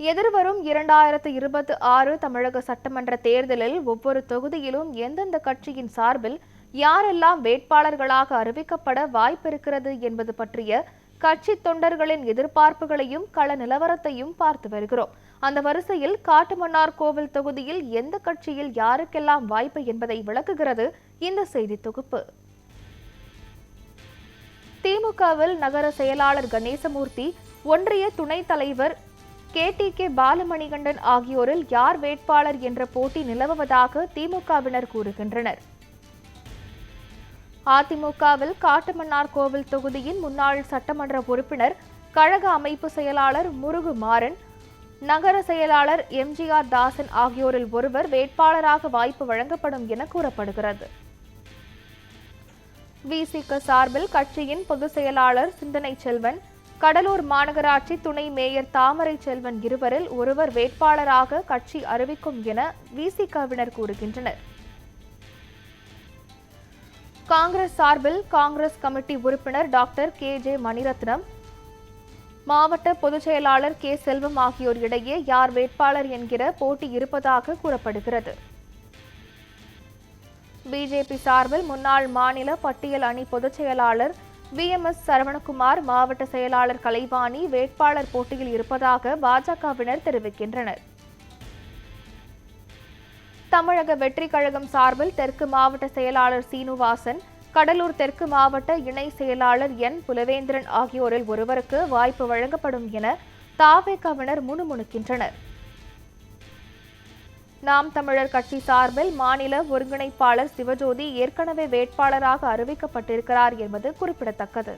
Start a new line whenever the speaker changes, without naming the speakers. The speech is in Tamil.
எதிர்வரும் 2026 தமிழக சட்டமன்ற தேர்தலில் ஒவ்வொரு தொகுதியிலும் எந்தெந்த கட்சியின் சார்பில் யாரெல்லாம் வேட்பாளர்களாக அறிவிக்கப்பட வாய்ப்பிருக்கிறது என்பது பற்றிய கட்சி தொண்டர்களின் எதிர்பார்ப்புகளையும் கள நிலவரத்தையும் பார்த்து வருகிறோம். அந்த வரிசையில் காட்டுமன்னார்கோவில் தொகுதியில் எந்த கட்சியில் யாருக்கெல்லாம் வாய்ப்பு என்பதை விளக்குகிறது இந்த செய்தி தொகுப்பு. திமுகவில் நகர செயலாளர் கணேசமூர்த்தி, ஒன்றிய துணைத் தலைவர் KTK பாலமணிகண்டன் ஆகியோரில் யார் வேட்பாளர் என்ற போட்டி நிலவுவதாக திமுகவினர் கூறுகின்றனர். அதிமுகவில் காட்டுமன்னார்கோவில் தொகுதியின் முன்னாள் சட்டமன்ற உறுப்பினர், கழக அமைப்பு செயலாளர் முருகு மாறன், நகர செயலாளர் MGR தாசன் ஆகியோரில் ஒருவர் வேட்பாளராக வாய்ப்பு வழங்கப்படும் என கூறப்படுகிறது. VCK சார்பில் கட்சியின் பொதுச் செயலாளர் சிந்தனை செல்வன், கடலூர் மாநகராட்சி துணை மேயர் தாமரை செல்வன் இருவரில் ஒருவர் வேட்பாளராக கட்சி அறிவிக்கும் என VCKவினர் கூறுகின்றனர். காங்கிரஸ் சார்பில் காங்கிரஸ் கமிட்டி உறுப்பினர் டாக்டர் KJ மணிரத்னம், மாவட்ட பொதுச் செயலாளர் K செல்வம் ஆகியோர் இடையே யார் வேட்பாளர் என்கிற போட்டி இருப்பதாக கூறப்படுகிறது. BJP சார்பில் முன்னாள் மாநில பட்டியல் அணி பொதுச் செயலாளர் VMS சரவணகுமார், மாவட்ட செயலாளர் கலைவாணி வேட்பாளர் போட்டியில் இருப்பதாக பாஜகவினர் தெரிவிக்கின்றனர். தமிழக வெற்றி கழகம் சார்பில் தெற்கு மாவட்ட செயலாளர் சீனுவாசன், கடலூர் தெற்கு மாவட்ட இணை செயலாளர் N புலவேந்திரன் ஆகியோரில் ஒருவருக்கு வாய்ப்பு வழங்கப்படும் என தவேகவினர் முணுமுணுக்கின்றனர். நாம் தமிழர் கட்சி சார்பில் மாநில ஒருங்கிணைப்பாளர் சிவஜோதி ஏற்கனவே வேட்பாளராக அறிவிக்கப்பட்டிருக்கிறார் என்பது குறிப்பிடத்தக்கது.